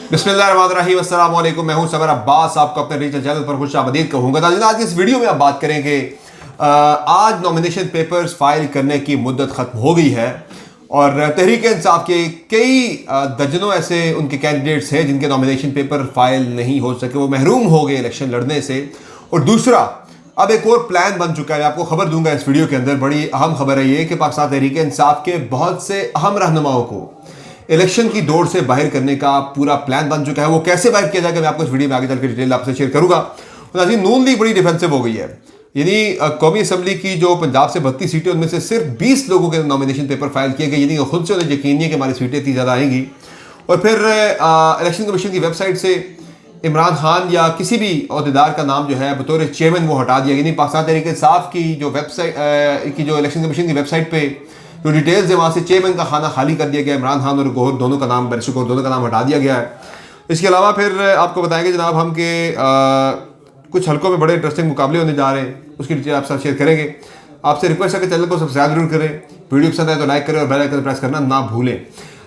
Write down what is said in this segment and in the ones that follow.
बिस्मिल्लाहिर्रहमानिर्रहीम, अस्सलाम वालेकुम। मैं हूं सबर अब्बास, आपको अपने रीजनल चैनल पर खुशामदीद कहूँगा। आज इस वीडियो में आप बात करेंगे आज नॉमिनेशन पेपर्स फाइल करने की मुद्दत ख़त्म हो गई है और तहरीक इंसाफ के कई दर्जनों ऐसे उनके कैंडिडेट्स हैं जिनके नॉमिनेशन पेपर फाइल नहीं हो सके, वो महरूम हो गए इलेक्शन लड़ने से। और दूसरा, अब एक और प्लान बन चुका है, आपको खबर दूंगा इस वीडियो के अंदर। बड़ी अहम खबर है ये कि पाकिस्तान तहरीक इंसाफ के बहुत से अहम रहनुमाओं को इलेक्शन की दौड़ से बाहर करने का पूरा प्लान बन चुका है। वो कैसे बाहर किया जाएगा मैं आपको इस वीडियो में आगे चल के डिटेल आपसे शेयर करूंगा। नाज़रीन, नून लीग बड़ी डिफेंसिव हो गई है, यानी कौमी असम्बली की जो पंजाब से 32 सीटें, उनमें से सिर्फ 20 लोगों के नॉमिनेशन पेपर फाइल किए गए, यानी खुद से उन्हें यकीन नहीं है कि हमारी सीटें इतनी ज़्यादा आएंगी। और फिर इलेक्शन कमीशन की वेबसाइट से इमरान खान या किसी भी अहदेदार का नाम जो है बतौर चेयरमैन वो हटा दिया, यानी पाकिस्तान तहरीक इंसाफ की जो वेबसाइट की जो इलेक्शन कमीशन की वेबसाइट पे जो डिटेल्स है वहाँ से चेयरमैन का खाना खाली कर दिया गया। इमरान खान और गौहर दोनों का नाम, बैरिस्टर गौहर दोनों का नाम हटा दिया गया है। इसके अलावा फिर आपको बताएंगे जनाब हम के कुछ हलकों में बड़े इंटरेस्टिंग मुकाबले होने जा रहे हैं, उसकी डिटेल आपके साथ शेयर करेंगे। आपसे रिक्वेस्ट है कि चैनल को सब्सक्राइब जरूर करें, वीडियो पसंद आए तो लाइक करें और बेल आइकन प्रेस करना ना भूलें।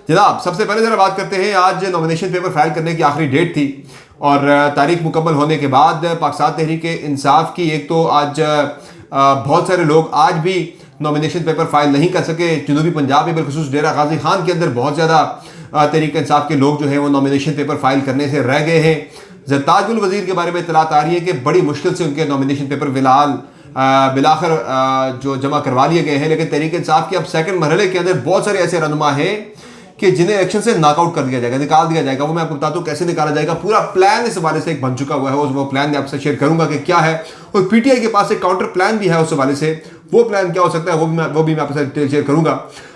जनाब, सबसे पहले जरा बात करते हैं, आज नॉमिनेशन पेपर फाइल करने की आखिरी डेट थी और तारीख मुकम्मल होने के बाद पाकिस्तान तहरीक इंसाफ की एक तो आज बहुत सारे लोग आज भी नॉमिनेशन पेपर फाइल नहीं कर सके। जनूबी पंजाब में बिलखुसूस डेरा गाजी खान के अंदर बहुत ज़्यादा तहरीक इंसाफ के लोग जो हैं वो नॉमिनेशन पेपर फाइल करने से रह गए हैं। ज़रताजुल वज़ीर के बारे में इतलात आ रही है कि बड़ी मुश्किल से उनके नॉमिनेशन पेपर फिलहाल बिलाखिर जो जमा करवा लिए गए हैं, लेकिन तहरीक इंसाफ के अब सेकंड मरहले के अंदर बहुत सारे ऐसे रहनुमा हैं कि जिन्हें इलेक्शन से नॉकआउट कर दिया जाएगा, निकाल दिया जाएगा। वो मैं आपको बताता हूँ कैसे निकाला जाएगा। पूरा प्लान इस हवाले से एक बन चुका हुआ है, वो प्लान मैं आपसे शेयर करूंगा कि क्या है। और पीटीआई के पास एक काउंटर प्लान भी है उस हवाले से, वो प्लान क्या हो सकता है वो भी मैं आपके साथ शेयर करूंगा।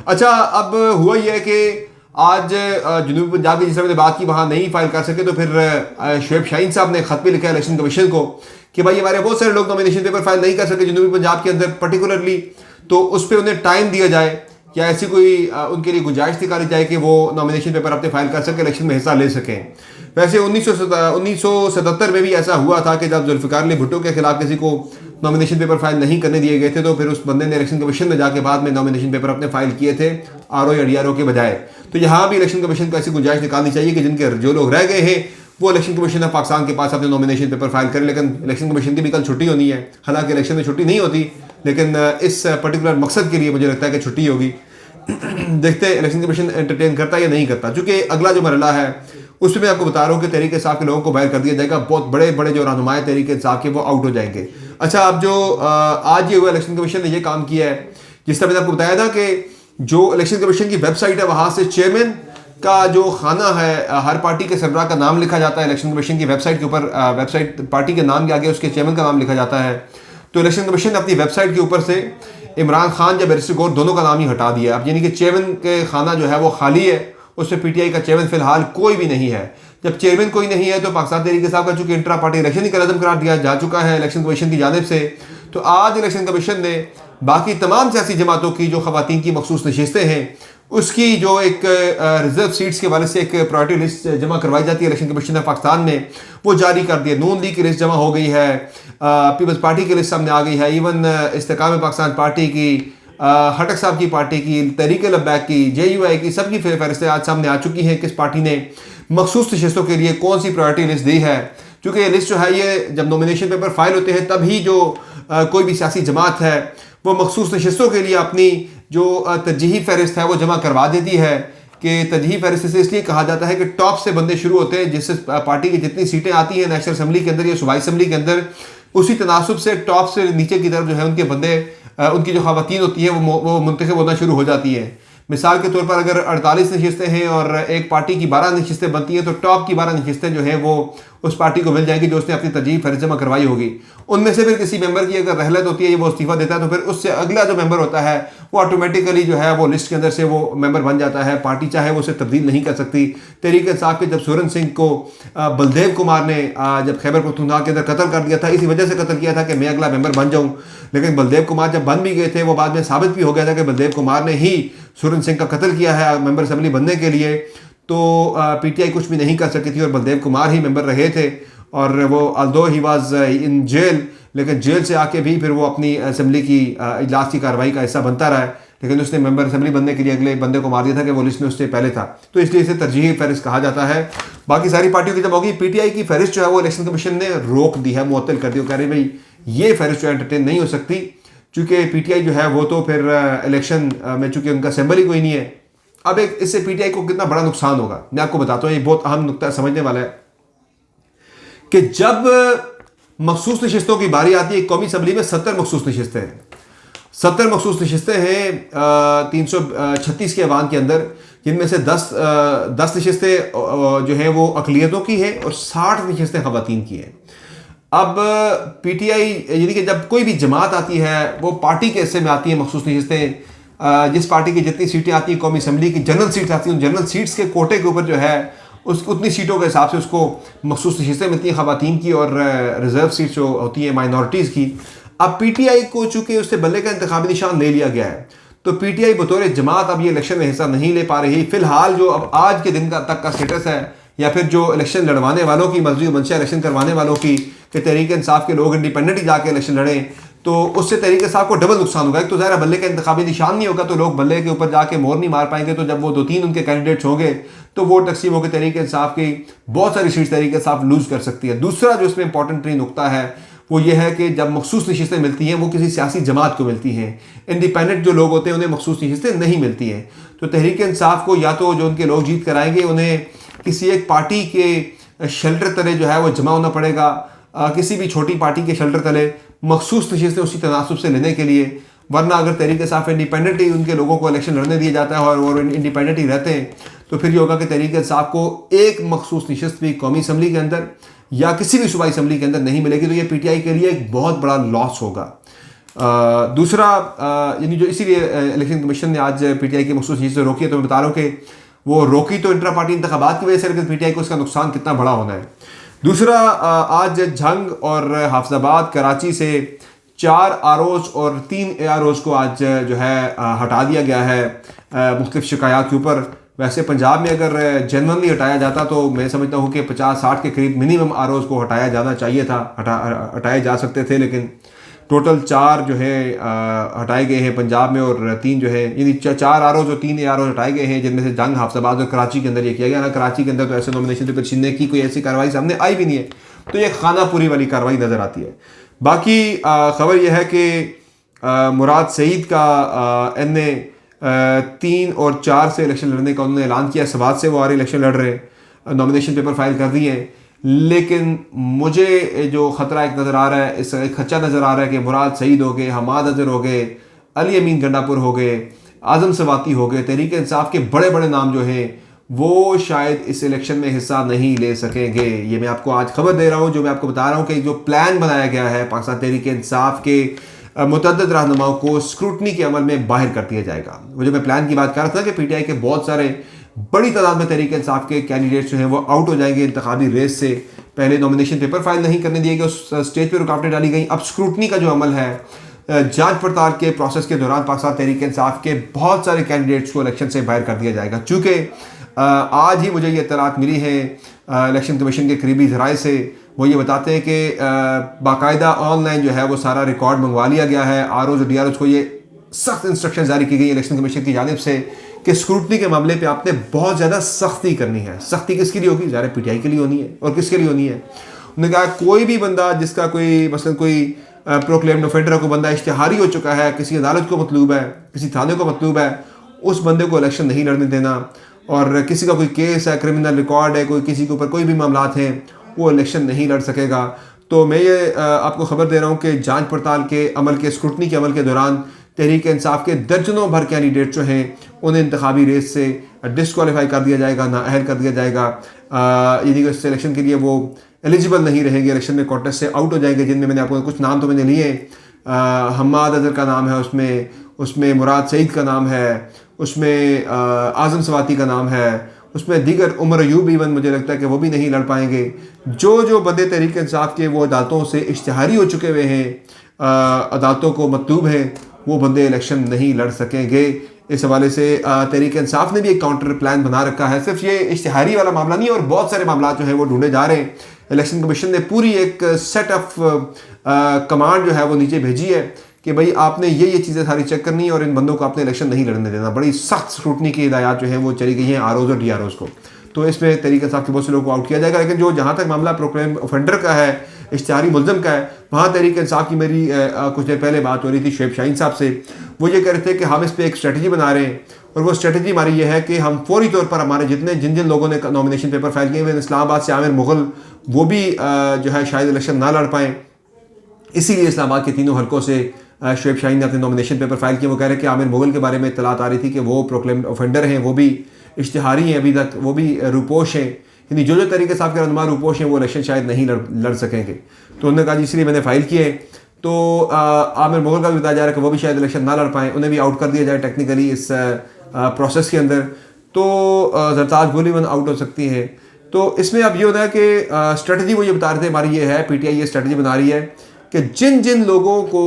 अच्छा, अब हुआ यह है कि आज जनूबी पंजाब की जिस तरह बात की वहाँ नहीं फाइल कर सके, तो फिर शुएब शाहीन साहब ने खत भी लिखा है इलेक्शन कमीशन को कि भाई हमारे बहुत सारे लोग नॉमिनेशन पेपर फाइल नहीं कर सके जनूबी पंजाब के अंदर पर्टिकुलरली, तो उस पर उन्हें टाइम दिया जाए या ऐसी कोई उनके लिए गुंजाइश निकाली जाए कि वो नॉमिनेशन पेपर अपने फाइल कर सकें, इलेक्शन में हिस्सा ले सकें। वैसे 1977 में भी ऐसा हुआ था कि जब जुल्फ़िकार अली भुट्टो के खिलाफ किसी को नॉमिनेशन पेपर फाइल नहीं करने दिए गए थे, तो फिर उस बंदे ने इलेक्शन कमीशन में जाके बाद में नॉमिनेशन पेपर अपने फाइल किए थे आरओ या डीआरओ के बजाय। तो यहाँ भी इलेक्शन कमीशन को ऐसी गुंजाइश निकालनी चाहिए कि जिनके जो लोग रह गए हैं वो इलेक्शन कमीशन ऑफ पाकिस्तान के पास अपने नॉमिनेशन पेपर फाइल करें। लेकिन इलेक्शन कमीशन की भी कल छुट्टी होनी है, हालांकि इलेक्शन में छुट्टी नहीं होती, लेकिन इस पर्टिकुलर मकसद के लिए मुझे लगता है कि छुट्टी होगी। देखते हैं इलेक्शन कमीशन एंटरटेन करता है या नहीं करता, चूंकि अगला जो मरला है उसमें मैं आपको बता रहा हूँ कि तहरीक इंसाफ के लोगों को बाहर कर दिया जाएगा। बहुत बड़े बड़े जो रहनुमा तहरीक इंसाफ के वो आउट हो जाएंगे। अच्छा, अब जो आज ये हुआ, इलेक्शन कमीशन ने ये काम किया है, जिस तरह मैंने आपको बताया था कि जो इलेक्शन कमीशन की वेबसाइट है वहाँ से चेयरमैन का जो खाना है, हर पार्टी के सरबराह का नाम लिखा जाता है इलेक्शन कमीशन की वेबसाइट के ऊपर। वेबसाइट पार्टी के नाम के आगे उसके चेयरमैन का नाम लिखा जाता है। तो इलेक्शन कमीशन ने अपनी वेबसाइट के ऊपर से इमरान खान या बैरिस्टर गौहर दोनों का नाम ही हटा दिया। अब यानी कि चेयरमैन के खाना जो है वो खाली है, उसमें पीटीआई का चेयरमैन फिलहाल कोई भी नहीं है। जब चेयरमैन कोई नहीं है तो पाकिस्तान तहरीक इंसाफ का चूंकि इंट्रा पार्टी इलेक्शन ही कलअदम करार दिया जा चुका है इलेक्शन कमीशन की जानिब से, तो आज इलेक्शन कमीशन ने बाकी तमाम सियासी जमातों की जो खवातीन की मखसूस नशिस्तें हैं उसकी जो एक रिजर्व सीट्स के वाले से एक प्रायोरिटी लिस्ट जमा करवाई जाती है इलेक्शन कमीशन ऑफ पाकिस्तान में, वो जारी कर दिया। नून लीग की लिस्ट जमा हो गई है, पीपल्स पार्टी की लिस्ट सामने आ गई है, इवन इस्तेकाम पाकिस्तान पार्टी की, हटक साहब की पार्टी की, तहरीक लब्बैक की, JUI की, सबकी फहरिस्तें आज सामने आ चुकी हैं। किस पार्टी ने मखसूस नशिस्तों के लिए कौन सी प्रायोरिटी लिस्ट दी है। क्योंकि ये लिस्ट जो है ये जब नॉमिनेशन पेपर फाइल होते हैं तभी जो कोई भी सियासी जमात है वो मखसूस नशिस्तों के लिए अपनी जो तरजीही फहरिस्त है वो जमा करवा देती है। कि तरजीही फहरिस्त से इसलिए कहा जाता है कि टॉप से बंदे शुरू होते हैं, जिससे पार्टी की जितनी सीटें आती हैं नेशनल असम्बली के अंदर या सूबाई असम्बली के अंदर, उसी तनासुब से टॉप से नीचे की तरफ जो है उनके बंदे, उनकी जो खवातीन होती हैं वो मुंतखब होना शुरू हो जाती हैं। मिसाल के तौर पर अगर 48 नशिस्तें हैं और एक पार्टी की 12 नशिस्तें बनती हैं, तो टॉप की 12 नशिस्तें जो हैं वो उस पार्टी को मिल जाएगी जो उसने अपनी तरजीह फहरिस्त जमा करवाई होगी। उनमें से फिर किसी मेंबर की अगर रहलत होती है, वो इस्तीफा देता है, तो फिर उससे अगला जो मेंबर होता है वो ऑटोमेटिकली जो है वो लिस्ट के अंदर से वो मेंबर बन जाता है। पार्टी चाहे वो उसे तब्दील नहीं कर सकती। तहरीक इंसाफ के जब सूरन सिंह को बलदेव कुमार ने जब खैबर पख्तूनख्वा के अंदर कत्ल कर दिया था, इसी वजह से कत्ल किया था कि मैं अगला मेंबर बन जाऊँ, लेकिन बलदेव कुमार जब बन भी गए थे वो बाद में साबित भी हो गया था कि बलदेव कुमार ने ही सूरन सिंह का कत्ल किया है मेंबर असम्बली बनने के लिए। तो पीटीआई कुछ भी नहीं कर सकी थी और बलदेव कुमार ही मेंबर रहे थे। और वो although he was in jail, लेकिन जेल से आके भी फिर वो अपनी असम्बली की इजलास की कार्रवाई का हिस्सा बनता रहा है। लेकिन उसने मेंबर असेंबली बनने के लिए अगले बंदे को मार दिया था कि वो लिस्ट में उससे पहले था, तो इसलिए इसे तरजीही फहरिस्त कहा जाता है। बाकी सारी पार्टियों की जब होगी, पीटीआई की फहरिस्त जो है वो इलेक्शन कमीशन ने रोक दी है, मुअत्तल कर दी। वो कह रहे भाई ये फहरिस्त जो एंटरटेन नहीं हो सकती, चूंकि पीटीआई जो है वो तो फिर इलेक्शन में चूंकि उनका सिंबल ही कोई नहीं है। अब एक इससे पीटीआई को कितना बड़ा नुकसान होगा मैं आपको बताता हूँ, ये बहुत अहम नुकता समझने वाला है कि जब मखसूस नशिस्तों की बारी आती है, कौमी असम्बली में 70 मखसूस नशिस्तें हैं, 70 मखसूस नशिस्तें हैं 336 के ऐवान के अंदर, जिनमें से 10 नशिस्तें जो हैं वो अकलियतों की है और 60 नशिस्तें ख़वातीन की हैं। अब पीटीआई यानी कि जब कोई भी जमात आती है वो पार्टी के हिस्से में आती है मखसूस नशिस्तें, जिस पार्टी की जितनी सीटें आती हैं कौमी असम्बली की जनरल सीट्स आती हैं, जनरल सीट्स के कोटे के ऊपर जो है उस उतनी सीटों के हिसाब से उसको मखसूस नशिस्तें मिलती हैं ख़वातीन की और रिजर्व सीट्स जो होती हैं माइनॉरिटीज़ की। अब पीटीआई को चूंकि उससे बल्ले का इंतखाबी निशान ले लिया गया है, तो पीटीआई बतौर जमात अब ये इलेक्शन में हिस्सा नहीं ले पा रही। फिलहाल जो अब आज के दिन का तक का स्टेटस है, या फिर जो इलेक्शन लड़वाने वालों की मर्जी मंशा इलेक्शन करवाने वालों की कि तहरीक इंसाफ के लोग इंडिपेंडेंट ही जाके इलेक्शन लड़ें, तो उससे तहरीक इंसाफ को डबल नुकसान होगा। एक तो ज़ाहिर बल्ले का इंतखाबी निशान नहीं होगा, तो लोग बल्ले के ऊपर जाके मोहर नहीं मार पाएंगे। तो जब वो 2-3 उनके कैंडिडेट्स होंगे तो वोट तकसीम होकर तहरीक इंसाफ की बहुत सारी सीट्स तहरीक इंसाफ लूज कर सकती है। दूसरा जो इसमें इंपॉर्टेंट नुकता है वो ये है कि जब मखसूस नशिस्तें मिलती हैं वो किसी सियासी जमात को मिलती हैं, इंडिपेंडेंट जो लोग होते हैं उन्हें मखसूस नशिस्तें नहीं मिलती हैं। तो तहरीक इंसाफ को या तो जो उनके लोग जीत कर आएंगे उन्हें किसी एक पार्टी के शेल्टर तले जो है वो जमा होना पड़ेगा, किसी भी छोटी पार्टी के शेल्टर तले मखसूस नशिस्तें उसी तनासब से लेने के लिए। वरना अगर तहरीक इंसाफ इंडिपेंडेंट ही उनके लोगों को इलेक्शन लड़ने दिया जाता है और वो इंडिपेंडेंट ही रहते हैं, तो फिर ये होगा कि तहरीक इंसाफ को एक मखसूस नशिस्त भी कौमी असम्बली के अंदर या किसी भी सूबाई असम्बली के अंदर नहीं मिलेगी। तो ये पीटीआई के लिए एक बहुत बड़ा लॉस होगा। दूसरा यानी जो इसीलिए इलेक्शन कमीशन ने आज पीटीआई की मखसूस नशिस्तें रोकी है, तो मैं बता रहा हूँ कि वो रोकी तो इंट्रा पार्टी इंतखाबात की वजह से, लेकिन पीटीआई को इसका नुकसान कितना बड़ा होना है। दूसरा, आज झंग और हाफिजाबाद कराची से 4 आरओज और 3 एआरओज को आज जो है हटा दिया गया है मुख्तलिफ शिकायत के ऊपर। वैसे पंजाब में अगर जनरली हटाया जाता तो मैं समझता हूँ कि 50-60 के करीब मिनिमम आरओज को हटाया जाना चाहिए था, हटाए जा सकते थे, लेकिन टोटल 4 जो है हटाए गए हैं पंजाब में और 3 जो है यानी 4 आरओज और 3 एआरओज हटाए गए हैं, जिनमें से जंग हाफिजाबाद और कराची के अंदर ये किया गया ना। कराची के अंदर तो ऐसे नॉमिनेशन पेपर छीनने की कोई ऐसी कार्रवाई सामने आई भी नहीं है, तो ये खानापुरी वाली कार्रवाई नज़र आती है। बाकी खबर यह है कि मुराद सईद का एनए 3 और 4 से इलेक्शन लड़ने का उन्होंने ऐलान किया। सवाद से वो आ रहे इलेक्शन लड़ रहे हैं, नॉमिनेशन पेपर फाइल कर दिए हैं, लेकिन मुझे जो ख़तरा एक नज़र आ रहा है, इस एक खच्चा नज़र आ रहा है कि मुराद सईद हो गए, हमाद अजहर हो गए, अली अमीन गंडापुर हो गए, आज़म सवाती हो गए, तहरीक इंसाफ के बड़े बड़े नाम जो हैं वो शायद इस इलेक्शन में हिस्सा नहीं ले सकेंगे। ये मैं आपको आज खबर दे रहा हूँ, जो मैं आपको बता रहा हूँ कि जो प्लान बनाया गया है पाकिस्तान तहरीक इंसाफ के मुतअद्दिद रहनुमाओं को स्क्रूटनी के अमल में बाहर कर दिया जाएगा। वो जो मैं प्लान की बात कर रहा था कि पीटीआई के बहुत सारे बड़ी तादाद में तहरीक इंसाफ के कैंडिडेट्स जो हैं वो आउट हो जाएंगे इंतखाबी रेस से। पहले नॉमिनेशन पेपर फाइल नहीं करने दिए गए, उस स्टेज पर रुकावटें डाली गई। अब स्क्रूटनी का जो अमल है, जांच पड़ताल के प्रोसेस के दौरान पाकिस्तान तहरीक इंसाफ के बहुत सारे कैंडिडेट्स को इलेक्शन से बाहर कर दिया जाएगा। चूँकि आज ही मुझे ये इत्तलात मिली है इलेक्शन कमीशन के करीबी ज़राए से, वो ये बताते हैं कि बाकायदा ऑनलाइन जो है वो सारा रिकॉर्ड मंगवा लिया गया है। आरओज और डीआरओज को ये सख्त इंस्ट्रक्शन जारी की गई इलेक्शन कमीशन की जानिब से कि स्क्रूटनी के मामले पे आपने बहुत ज़्यादा सख्ती करनी है। सख्ती किसके लिए होगी? ज़ाहिर पीटीआई के लिए होनी है। और किसके लिए होनी है? उन्होंने कहा कोई भी बंदा जिसका कोई मसलन कोई प्रोक्लेम्ड ऑफेंडर को बंदा इश्तिहारी हो चुका है, किसी अदालत को मतलूब है, किसी थाने को मतलूब है, उस बंदे को इलेक्शन नहीं लड़ने देना। और किसी का कोई केस है, क्रिमिनल रिकॉर्ड है, कोई किसी के ऊपर कोई भी मामलात हैं, वो इलेक्शन नहीं लड़ सकेगा। तो मैं ये आपको खबर दे रहा हूँ कि जांच पड़ताल के अमल के स्क्रूटनी के अमल के दौरान तहरीक इंसाफ के दर्जनों भर कैंडिडेट जो हैं उन्हें इंतखाबी रेस से डिस्क्वालीफाई कर दिया जाएगा, नाअहल कर दिया जाएगा। यानी कि इस इलेक्शन के लिए वो एलिजिबल नहीं रहेंगे, इलेक्शन में कॉन्टेस्ट से आउट हो जाएंगे। जिनमें मैंने आपको कुछ नाम तो मैंने लिए, हमाद अजहर का नाम है उसमें मुराद सईद का नाम है, उसमें आज़म सवाती का नाम है, उसमें दीगर उमर अयूब इवन मुझे लगता है कि वो भी नहीं लड़ पाएंगे। जो बंदे तहरीक इंसाफ के वो अदालतों से इश्तिहारी हो चुके हुए हैं, अदालतों को मतलूब हैं, वो बंदे इलेक्शन नहीं लड़ सकेंगे। इस हवाले से तहरीक इंसाफ ने भी एक काउंटर प्लान बना रखा है। सिर्फ ये इश्तिहारी वाला मामला नहीं, और बहुत सारे मामला जो हैं वो ढूंढे जा रहे हैं। इलेक्शन कमीशन ने पूरी एक सेट ऑफ कमांड जो है वो नीचे भेजी है कि भाई आपने ये चीज़ें सारी चेक करनी है और इन बंदों को आपने इलेक्शन नहीं लड़ने देना। बड़ी सख्त स्क्रूटनी की हिदायत जो है वो चली गई हैं आरओज और डीआरओज को। तो इसमें तहरीक इंसाफ के बहुत से लोगों को आउट किया जाएगा। लेकिन जो जहाँ तक मामला प्रोक्लेम ऑफेंडर का है, इश्तिहारी मुल्ज़म का है, वहाँ तहरीक इंसाफ की मेरी कुछ देर पहले बात हो रही थी शुएब शाहीन साहब से। वो ये कह रहे थे कि हम इस पर एक स्ट्रेटजी बना रहे हैं, और वो स्ट्रेटजी हमारी ये है कि हम फौरी तौर पर हमारे जिन जिन लोगों ने नॉमिनेशन पेपर फाइल किए हुए, इस्लामाबाद से आमिर मुग़ल, वो भी जो है शायद इलेक्शन ना लड़ पाएँ, इसीलिए इस्लामाबाद के तीनों हलकों से शुएब शाहीन ने अपने नॉमिनेशन पेपर फाइल किए। वो कह रहे हैं कि आमिर मुग़ल के बारे में इत्तलात आ रही थी कि वो प्रोक्लेम्ड ऑफेंडर हैं, वो भी इश्तिहारी हैं, अभी तक वो भी रूपोश हैं, यानी जो तरीके साहब के रहनुमा रूपोश हैं वो इलेक्शन शायद नहीं लड़ सकेंगे। तो उन्होंने कहा इसलिए मैंने फ़ाइल किए। तो आमिर मुग़ल का भी बताया जा रहा है कि वो भी शायद इलेक्शन ना लड़ पाएँ, उन्हें भी आउट कर दिया जाए टेक्निकली इस प्रोसेस के अंदर। तो ज़रताज गोलीवन आउट हो सकती है। तो इसमें अब ये होता है कि स्ट्रेटजी वो ये बता रहे थे हमारी ये है, PTI ये स्ट्रेटजी बना रही है कि जिन जिन लोगों को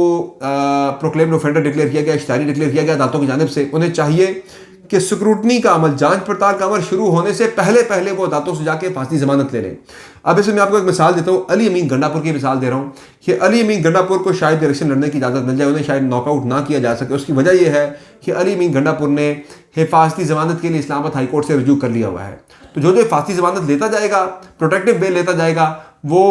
प्रोक्लेम्ड ऑफेंडर डिक्लेयर किया गया, इश्तिहारी डिक्लेयर किया गया अदालतों की जानिब से, उन्हें चाहिए कि स्क्रूटनी का अमल, जांच पड़ताल का अमल शुरू होने से पहले वो अदालतों से जाके फांसी जमानत ले लें। अब इसमें मैं आपको एक मिसाल देता हूँ, अली अमीन गंडापुर की मिसाल दे रहा हूँ कि अली अमीन गंडापुर को शायद इलेक्शन लड़ने की इजाज़त मिल जाए, उन्हें शायद नॉकआउट ना किया जा सके। उसकी वजह यह है कि अली अमीन गंडापुर ने हिफाजती जमानत के लिए इस्लामाबाद हाई कोर्ट से रुजू कर लिया हुआ है। तो जो हिफाजती जमानत लेता जाएगा, प्रोटेक्टिव बेल लेता जाएगा, वो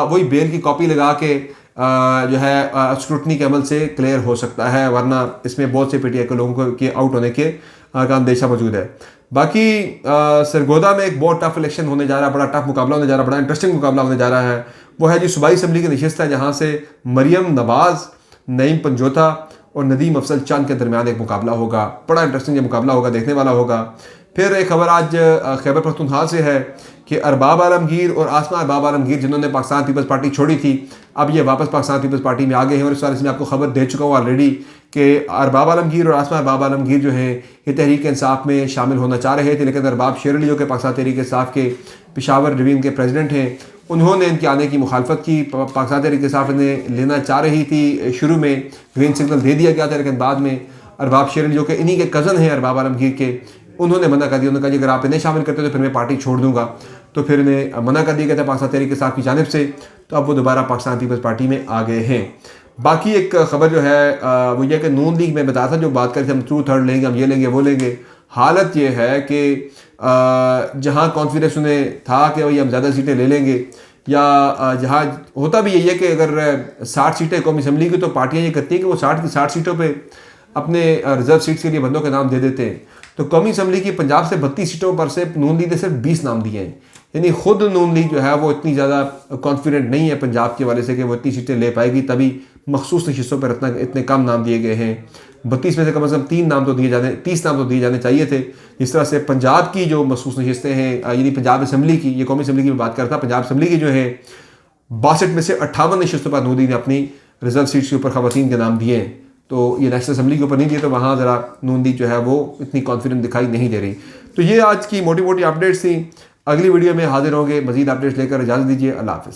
वही बेल की कॉपी लगा के जो है स्क्रूटनी के अमल से क्लियर हो सकता है, वरना इसमें बहुत से PTI के लोगों के आउट होने के का अंदेशा मौजूद है। बाकी सरगोदा में एक बहुत टफ इलेक्शन होने जा रहा है, बड़ा टफ मुकाबला होने जा रहा है, बड़ा इंटरेस्टिंग मुकाबला होने जा रहा है। वो है जी सूबाई असम्बली की नशिस्त है, जहाँ से मरियम नवाज़, नईम पंजोता और नदीम अफजल चंद के दरमियान एक मुकाबला होगा। बड़ा इंटरेस्टिंग ये मुकाबला होगा, देखने वाला होगा। फिर एक खबर आज खैबर पख्तूनख्वा से है कि अरबाब आलमगीर और आसमा अरबाब आलमगीर, जिन्होंने पाकिस्तान पीपल्स पार्टी छोड़ी थी, अब ये वापस पाकिस्तान पीपल्स पार्टी में आ गए हैं। और इस बार इसमें आपको खबर दे चुका हूँ ऑलरेडी कि अरबाब आलमगीर और आसमा अरबाब आलमगीर जो हैं ये तहरीक इंसाफ में शामिल होना चाह रहे थे, लेकिन अरबाब शेर अली जो कि पाकिस्तान तहरीक इंसाफ के पेशावर डिवीज़न के प्रेसिडेंट हैं, उन्होंने इनके आने की मुखालफत की। पाकिस्तान तहरीक इंसाफ इन्हें लेना चाह रही थी, शुरू में ग्रीन सिग्नल दे दिया गया था, लेकिन बाद में अरबाब शेर अली जो कि इन्हीं के कज़न हैं अरबाब आलमगीर के, उन्होंने मना कर दिया। उन्होंने कहा अगर आप इन्हें शामिल करते तो फिर मैं पार्टी छोड़ दूंगा। तो फिर इन्हें मना कर दिया गया था पाकिस्तान तहरीक इंसाफ की जानिब से। तो अब वो दोबारा पाकिस्तान पीपल्स पार्टी में आ गए हैं। बाकी एक खबर जो है वो ये कि नून लीग में बताया था, जो बात करते हम ट्रू थर्ड लेंगे, हम ये लेंगे वो लेंगे। हालत ये है कि जहाँ कॉन्फिडेंस उन्हें था कि भाई हम ज़्यादा सीटें ले लेंगे, या जहाँ होता भी यही है कि अगर 60 सीटें कौमी असम्बली की, तो पार्टियाँ ये करती हैं कि वो 60 की 60 सीटों पर अपने रिजर्व सीट्स के लिए बंदों के नाम दे देते हैं। तो कौमी असम्बली की पंजाब से 32 सीटों पर से नून लीग ने सिर्फ 20 नाम दिए हैं। यानी खुद नून लीग जो है वो इतनी ज़्यादा कॉन्फिडेंट नहीं है पंजाब के वाले से कि वो इतनी सीटें ले पाएगी, तभी मखसूस नशिस्तों पर इतने कम नाम दिए गए हैं। 32 में से कम 3 नाम तो दिए जाने, 30 नाम तो दिए जाने चाहिए थे। जिस तरह से पंजाब की जो मखसूस नशिस्तें हैं, यानी पंजाब असम्बली की, ये कौमी असम्बली की बात करता, पंजाब असम्बली की जो है 62 में से 58 नशिस्तों पर नून लीग ने अपनी रिजर्व सीट्स के ऊपर ख़वातीन के नाम दिए हैं। तो ये नेशनल असम्बली के ऊपर नहीं दिए, तो वहाँ ज़रा नून लीग जो है वो इतनी कॉन्फिडेंट दिखाई नहीं दे रही। तो ये आज की मोटी मोटी अपडेट्स थी। अगली वीडियो में हाजिर होंगे मज़ीद अपडेट्स लेकर। इजाज़त दीजिए, अल्लाह हाफ़िज़।